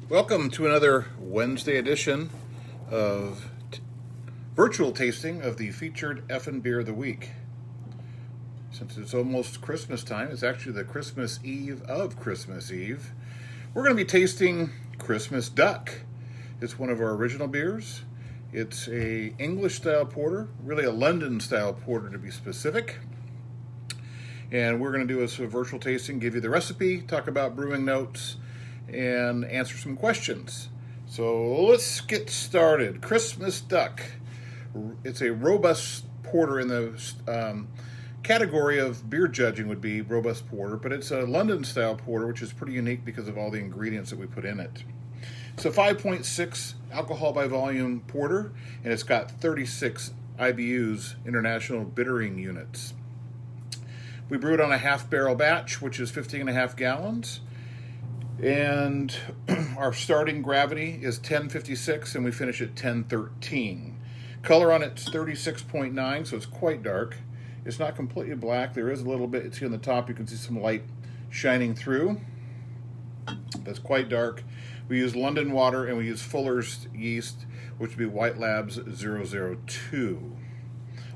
Welcome to another Wednesday edition of virtual tasting of the featured Effin' Beer of the Week. Since it's almost Christmas time, it's actually the Christmas Eve of Christmas Eve, we're going to be tasting Christmas Duck. It's one of our original beers. It's a English-style porter, really a London-style porter to be specific. And we're going to do a virtual tasting, give you the recipe, talk about brewing notes, and answer some questions. So let's get started. Christmas Duck. It's a robust porter in the category of beer judging would be robust porter, but it's a London style porter, which is pretty unique because of all the ingredients that we put in it. It's a 5.6 alcohol by volume porter, and it's got 36 IBUs, International Bittering Units. We brew it on a half barrel batch, which is 15.5 gallons. And our starting gravity is 1056, and we finish at 1013. Color on it's 36.9, so it's quite dark. It's not completely black. There is a little bit. It's on the top. You can see some light shining through. That's quite dark. We use London water, and we use Fuller's yeast, which would be White Labs 002.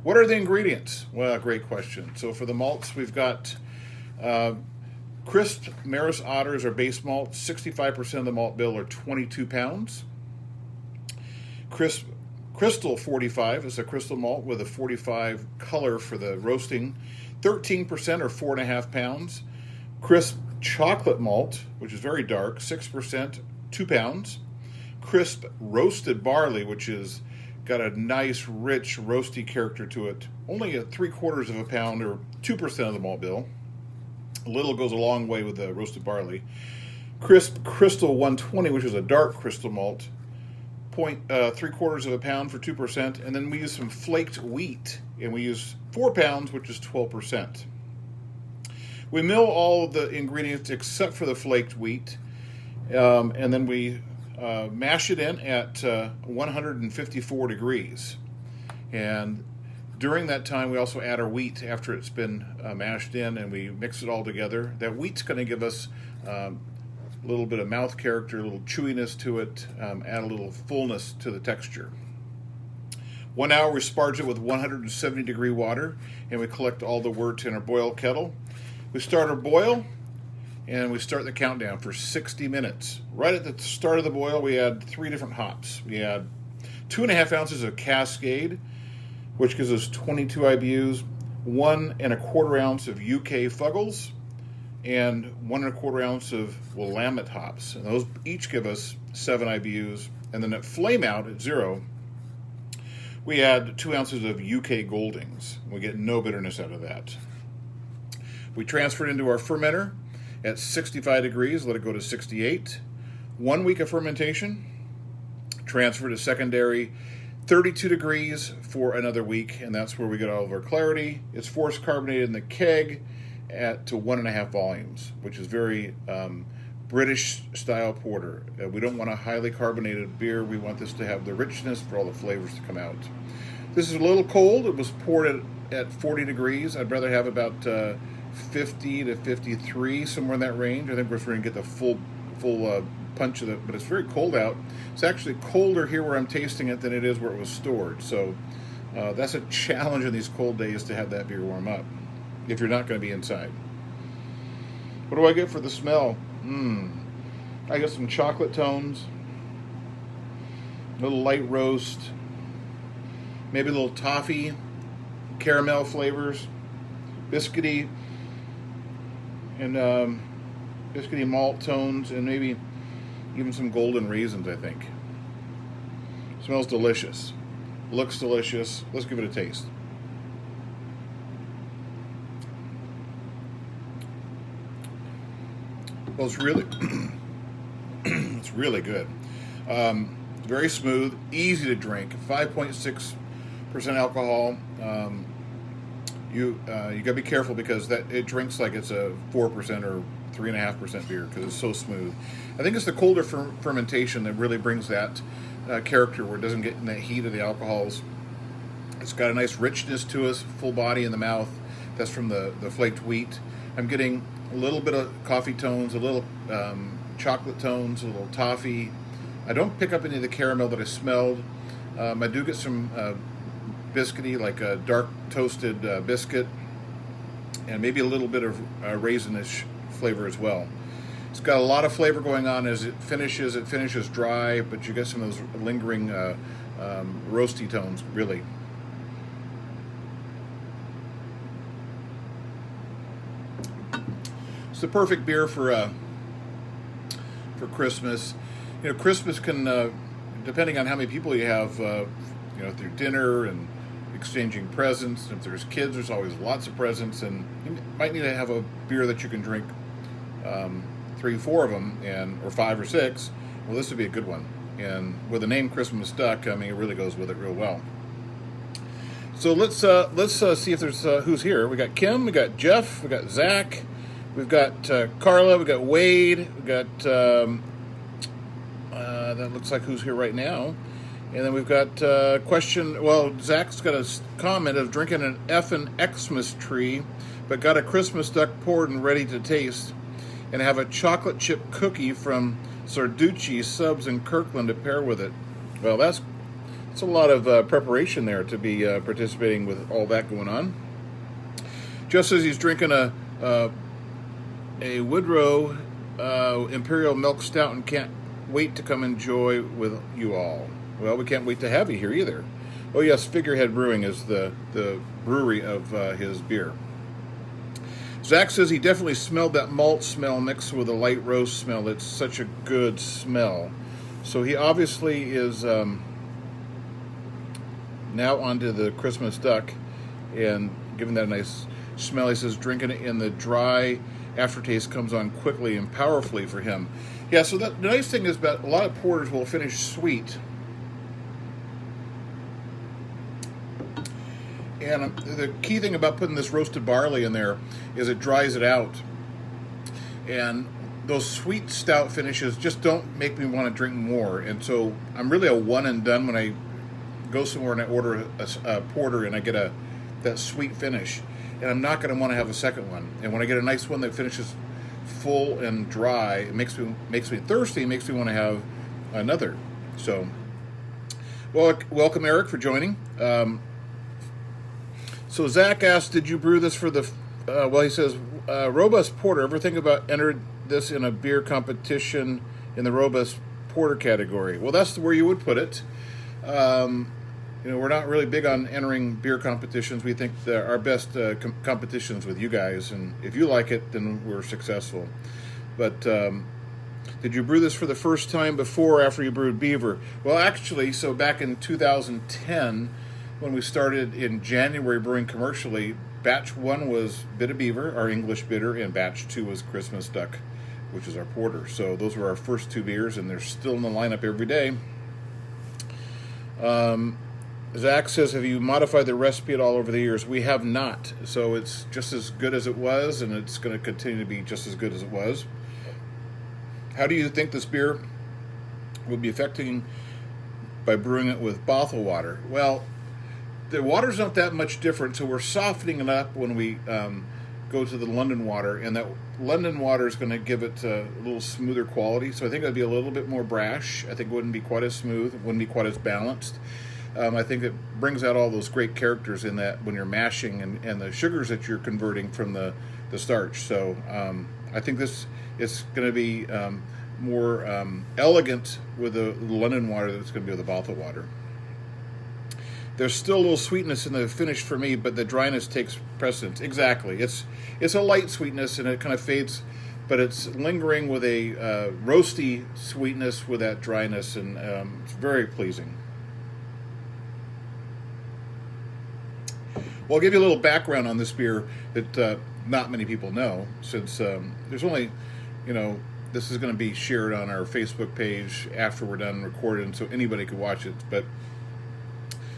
What are the ingredients? Well, great question. So for the malts, we've got crisp Maris Otters are base malt. 65% of the malt bill are 22 pounds. Crisp Crystal 45 is a crystal malt with a 45 color for the roasting. 13% or 4.5 pounds. Crisp chocolate malt, which is very dark, 6%, 2 pounds. Crisp roasted barley, which is got a nice, rich, roasty character to it. Only a 3/4 of a pound or 2% of the malt bill. A little goes a long way with the roasted barley. Crisp Crystal 120, which is a dark crystal malt, 3/4 of a pound for 2%. And then we use some flaked wheat, and we use 4 pounds, which is 12%. We mill all of the ingredients except for the flaked wheat, and then we mash it in at 154 degrees. And during that time, we also add our wheat after it's been mashed in, and we mix it all together. That wheat's going to give us a little bit of mouth character, a little chewiness to it, add a little fullness to the texture. 1 hour, we sparge it with 170 degree water, and we collect all the wort in our boil kettle. We start our boil, and we start the countdown for 60 minutes. Right at the start of the boil, we add 3 different hops. We add 2.5 ounces of Cascade, which gives us 22 IBUs, 1.25 ounce of UK Fuggles, and 1.25 ounce of Willamette hops. And those each give us 7 IBUs. And then at flame out at 0, we add 2 ounces of UK Goldings. We get no bitterness out of that. We transfer it into our fermenter at 65 degrees, let it go to 68. 1 week of fermentation, transfer to secondary, 32 degrees for another week, and that's where we get all of our clarity. It's force carbonated in the keg to 1.5 volumes, which is very British style porter. We don't want a highly carbonated beer. We want this to have the richness for all the flavors to come out. This is a little cold. It was poured at 40 degrees. I'd rather have about 50 to 53, somewhere in that range. I think we're going to get the full punch of it, but it's very cold out. It's actually colder here where I'm tasting it than it is where it was stored. So that's a challenge in these cold days to have that beer warm up if you're not going to be inside. What do I get for the smell? I get some chocolate tones, a little light roast, maybe a little toffee, caramel flavors, biscuity, and biscuity malt tones, and maybe even some golden raisins, I think. Smells delicious. Looks delicious. Let's give it a taste. Well, it's really, it's really good. Very smooth, easy to drink. 5.6% alcohol. You gotta be careful because it drinks like it's a 4% or 3.5% beer because it's so smooth. I think it's the colder fermentation that really brings that character where it doesn't get in the heat of the alcohols. It's got a nice richness to us, full body in the mouth. That's from the flaked wheat. I'm getting a little bit of coffee tones, a little chocolate tones, a little toffee. I don't pick up any of the caramel that I smelled. I do get some biscuity, like a dark toasted biscuit, and maybe a little bit of raisinish flavor as well. It's got a lot of flavor going on as it finishes. It finishes dry, but you get some of those lingering roasty tones, really. It's the perfect beer for Christmas. You know, Christmas can, depending on how many people you have, through dinner and exchanging presents. If there's kids, there's always lots of presents, and you might need to have a beer that you can drink 3, 4 of them, or 5 or 6. Well, this would be a good one. And with the name Christmas Duck, I mean, it really goes with it real well. So let's see if there's who's here. We got Kim, we got Jeff, we got Zach, we've got Carla, we got Wade, we got that looks like who's here right now. And then we've got question. Well, Zach's got a comment of drinking an effing Xmas tree, but got a Christmas duck poured and ready to taste, and have a chocolate chip cookie from Sarducci Subs in Kirkland to pair with it. Well, that's a lot of preparation there to be participating with all that going on. Just as he's drinking a Woodrow Imperial Milk Stout and can't wait to come enjoy with you all. Well, we can't wait to have you here either. Oh yes, Figurehead Brewing is the brewery of his beer. Zach says he definitely smelled that malt smell mixed with a light roast smell. It's such a good smell. So he obviously is now onto the Christmas Duck and giving that a nice smell. He says drinking it in the dry aftertaste comes on quickly and powerfully for him. Yeah, so the nice thing is that a lot of porters will finish sweet. And the key thing about putting this roasted barley in there is it dries it out. And those sweet stout finishes just don't make me want to drink more. And so I'm really a one and done when I go somewhere and I order a porter and I get that sweet finish. And I'm not going to want to have a second one. And when I get a nice one that finishes full and dry, it makes me thirsty, makes me want to have another. So, well, welcome Eric for joining. So Zach asked, did you brew this for the, he says, Robust Porter, ever think about entered this in a beer competition in the Robust Porter category? Well, that's where you would put it. We're not really big on entering beer competitions. We think that our best competitions with you guys, and if you like it, then we're successful. But did you brew this for the first time before or after you brewed Beaver? Well, actually, so back in 2010, when we started in January brewing commercially, batch 1 was Bit of Beaver, our English bitter, and batch 2 was Christmas Duck, which is our porter. So those were our first 2 beers, and they're still in the lineup every day. Zach says, have you modified the recipe at all over the years? We have not. So it's just as good as it was, and it's going to continue to be just as good as it was. How do you think this beer will be affecting by brewing it with bottle water? Well, the water's not that much different, so we're softening it up when we go to the London water, and that London water is going to give it a little smoother quality. So I think it would be a little bit more brash. I think it wouldn't be quite as smooth, it wouldn't be quite as balanced. I think it brings out all those great characters in that when you're mashing and the sugars that you're converting from the starch. So I think this is going to be more elegant with the London water than it's going to be with the bottled water. There's still a little sweetness in the finish for me, but the dryness takes precedence. Exactly. It's a light sweetness, and it kind of fades, but it's lingering with a roasty sweetness with that dryness, and it's very pleasing. Well, I'll give you a little background on this beer that not many people know, since there's only, this is going to be shared on our Facebook page after we're done recording, so anybody could watch it. But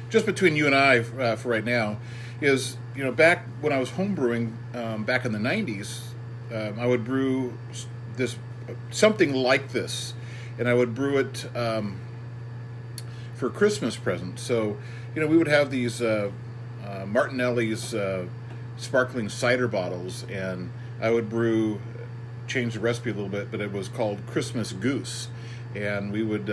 just between you and I for right now is, back when I was homebrewing back in the 90s, I would brew something like this, and I would brew it for Christmas presents. So, we would have these Martinelli's sparkling cider bottles, and I would brew, change the recipe a little bit, but it was called Christmas Goose, and we would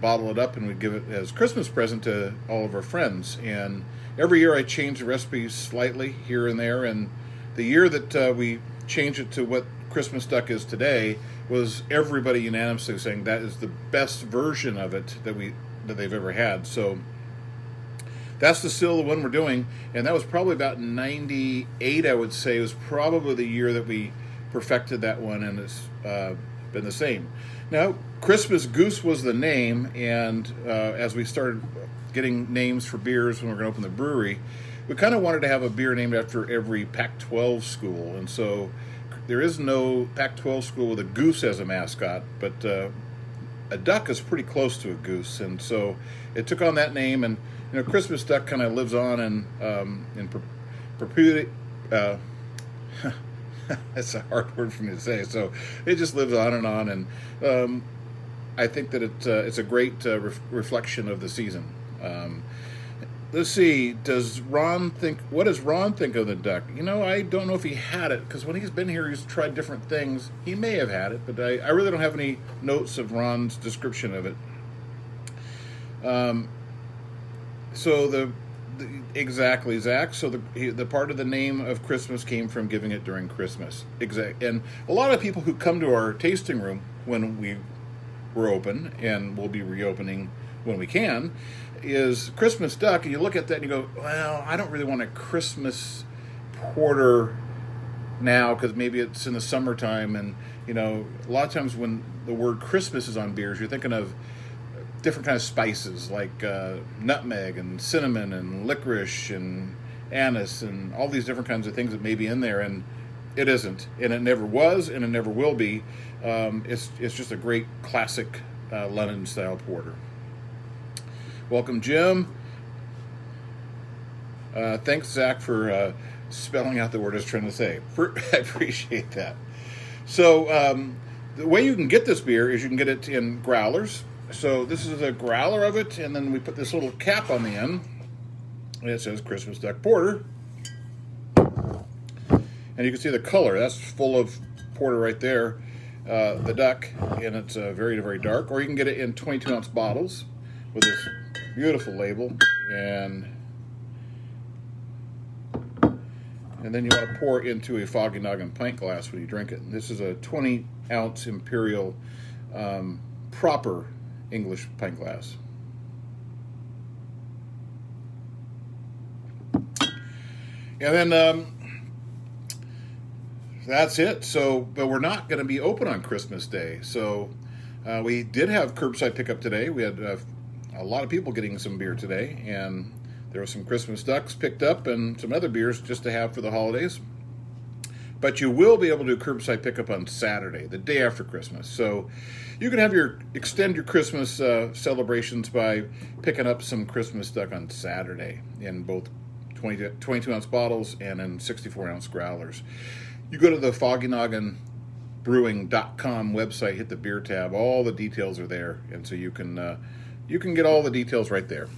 bottle it up and we'd give it as Christmas present to all of our friends. And every year I changed the recipe slightly here and there, and the year that we changed it to what Christmas duck is today was everybody unanimously saying that is the best version of it that they've ever had. So that's still the one we're doing, and that was probably about 98, I would say. It was probably the year that we perfected that one, and it's been the same. Now, Christmas Goose was the name, and as we started getting names for beers when we were going to open the brewery, we kind of wanted to have a beer named after every Pac-12 school, and so there is no Pac-12 school with a goose as a mascot, but a duck is pretty close to a goose, and so it took on that name. And Christmas duck kind of lives on in perpetuity. That's a hard word for me to say. So it just lives on, and I think that it's a great reflection of the season. Let's see. What does Ron think of the duck? I don't know if he had it, because when he's been here, he's tried different things. He may have had it, but I really don't have any notes of Ron's description of it. Exactly, Zach. So the part of the name of Christmas came from giving it during Christmas. And a lot of people who come to our tasting room when we were open, and we'll be reopening when we can, is Christmas duck, and you look at that and you go, well, I don't really want a Christmas porter now, because maybe it's in the summertime, and a lot of times when the word Christmas is on beers, you're thinking of different kind of spices like nutmeg and cinnamon and licorice and anise and all these different kinds of things that may be in there, and it isn't, and it never was, and it never will be. It's just a great classic London style porter. Welcome, Jim. Thanks, Zach, for spelling out the word I was trying to say. I appreciate that. So the way you can get this beer is you can get it in growlers. So this is a growler of it, and then we put this little cap on the end, and it says Christmas Duck Porter. And you can see the color. That's full of porter right there, the duck, and it's very, very dark. Or you can get it in 22-ounce bottles with this beautiful label, and then you want to pour it into a Foggy Noggin pint glass when you drink it. And this is a 20-ounce Imperial proper English pint glass. And then that's it. But we're not going to be open on Christmas Day. So we did have curbside pickup today. We had a lot of people getting some beer today, and there were some Christmas ducks picked up and some other beers just to have for the holidays. But you will be able to do curbside pickup on Saturday, the day after Christmas. So you can extend your Christmas celebrations by picking up some Christmas duck on Saturday in both 22-ounce bottles and in 64-ounce growlers. You go to the FoggyNogginBrewing.com website, hit the beer tab. All the details are there, and so you can get all the details right there.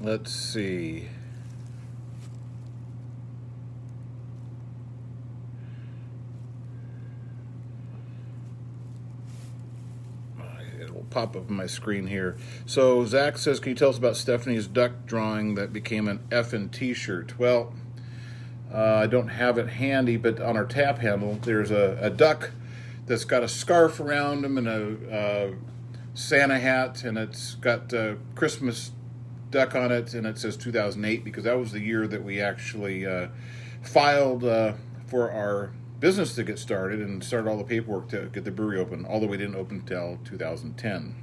Let's see. It'll pop up on my screen here. So Zach says, can you tell us about Stephanie's duck drawing that became an effin' t-shirt? Well, I don't have it handy, but on our tap handle, there's a duck that's got a scarf around him and a Santa hat, and it's got Christmas duck on it, and it says 2008 because that was the year that we actually filed for our business to get started and started all the paperwork to get the brewery open, although we didn't open until 2010.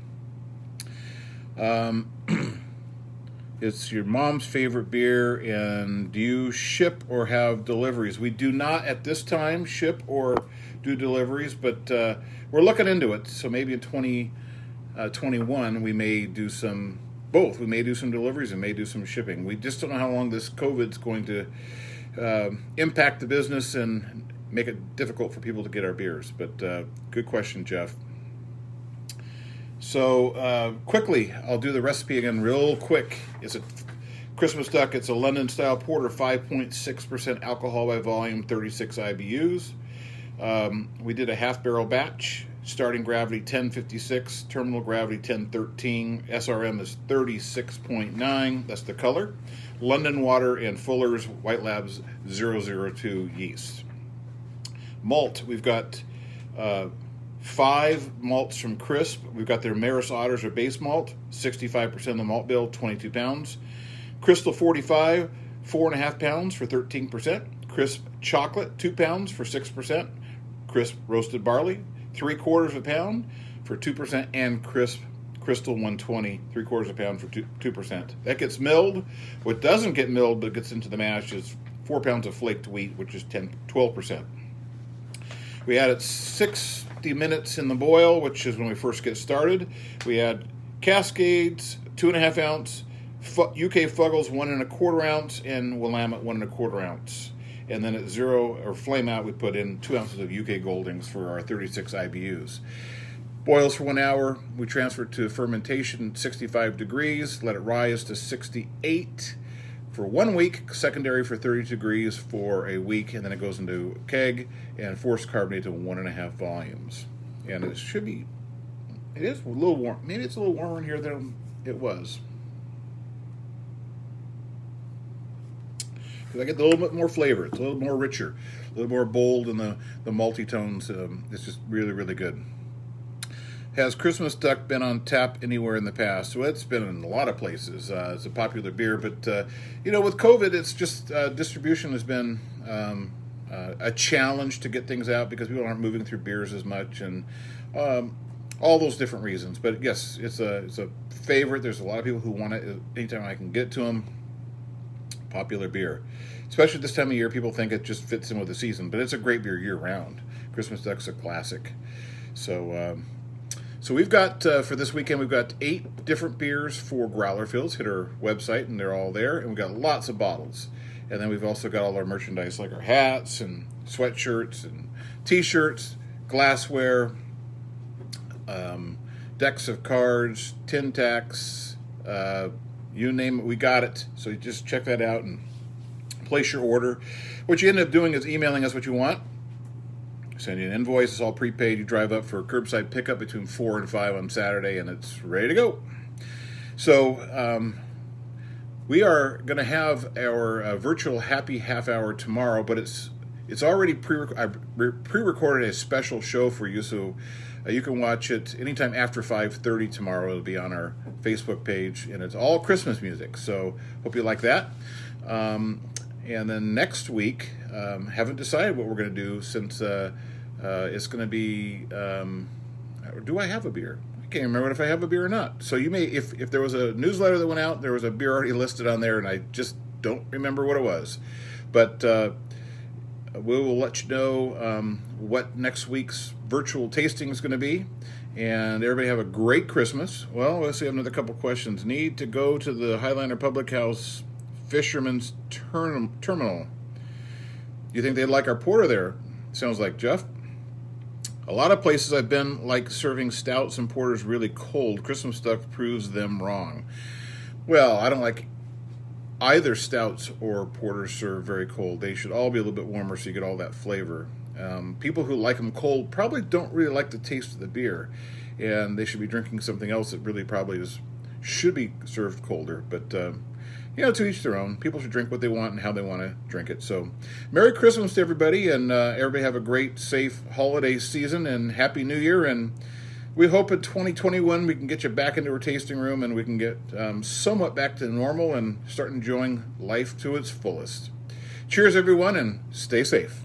It's your mom's favorite beer, and do you ship or have deliveries? We do not at this time ship or do deliveries, but we're looking into it. So maybe in 2021 we may do some both. We may do some deliveries and may do some shipping. We just don't know how long this COVID's going to impact the business and make it difficult for people to get our beers. But good question, Jeff. So quickly, I'll do the recipe again real quick. It's a Christmas Duck, it's a London style porter, 5.6% alcohol by volume, 36 IBUs. We did a half barrel batch, starting gravity 1056, terminal gravity 1013, SRM is 36.9, that's the color. London water and Fuller's White Labs 002 yeast. Malt, we've got 5 malts from Crisp. We've got their Maris Otters or base malt, 65% of the malt bill, 22 pounds. Crystal 45, 4.5 pounds for 13%. Crisp Chocolate, 2 pounds for 6%. Crisp Roasted Barley, 3/4 pound for 2%. And Crisp Crystal 120, 3/4 pound for 2%. That gets milled. What doesn't get milled but gets into the mash is 4 pounds of flaked wheat, which is 12%. We added 60 minutes in the boil, which is when we first get started. We add Cascades, 2.5 ounce, UK Fuggles, 1 1/4 ounce, and Willamette, 1 1/4 ounce. And then at zero or flame out, we put in 2 ounces of UK Goldings for our 36 IBUs. Boils for 1 hour. We transfer to fermentation 65 degrees. Let it rise to 68 for 1 week. Secondary for 30 degrees for a week, and then it goes into keg and forced carbonate to 1.5 volumes. And it should be. It is a little warm. Maybe it's a little warmer in here than it was. I get a little bit more flavor. It's a little more richer, a little more bold in the malty tones. It's just really, really good. Has Christmas Duck been on tap anywhere in the past? Well, it's been in a lot of places. It's a popular beer, but with COVID, it's just distribution has been a challenge to get things out because people aren't moving through beers as much, and all those different reasons. But yes, it's a favorite. There's a lot of people who want it anytime I can get to them. Popular beer, especially this time of year. People think it just fits in with the season, but it's a great beer year round. Christmas Duck's a classic. So we've got for this weekend, we've got 8 different beers for Growler Fields. Hit our website and they're all there, and we've got lots of bottles. And then we've also got all our merchandise like our hats and sweatshirts and t-shirts, glassware, decks of cards, tin tacks, you name it, we got it. So you just check that out and place your order. What you end up doing is emailing us what you want. Send you an invoice. It's all prepaid. You drive up for a curbside pickup between 4 and 5 on Saturday, and it's ready to go. So we are going to have our virtual happy half hour tomorrow, but it's already pre-recorded a special show for you, so you can watch it anytime after 5:30 tomorrow. It'll be on our Facebook page, and it's all Christmas music. So hope you like that. And then next week, haven't decided what we're going to do since it's going to be. Do I have a beer? I can't remember if I have a beer or not. So you may, if there was a newsletter that went out, there was a beer already listed on there, and I just don't remember what it was. But we will let you know what next week's virtual tasting is going to be. And everybody have a great Christmas. Well, let's see, I have another couple questions. Need to go to the Highliner Public House Fisherman's Terminal. You think they'd like our porter there? Sounds like Jeff. A lot of places I've been like serving stouts and porters really cold. Christmas Duck proves them wrong. Well, I don't like either stouts or porters served very cold. They should all be a little bit warmer so you get all that flavor. People who like them cold probably don't really like the taste of the beer, and they should be drinking something else that really probably should be served colder. But to each their own. People should drink what they want and how they want to drink it. So Merry Christmas to everybody, and everybody have a great, safe holiday season, and Happy New Year. And we hope in 2021 we can get you back into our tasting room and we can get somewhat back to normal and start enjoying life to its fullest. Cheers, everyone, and stay safe.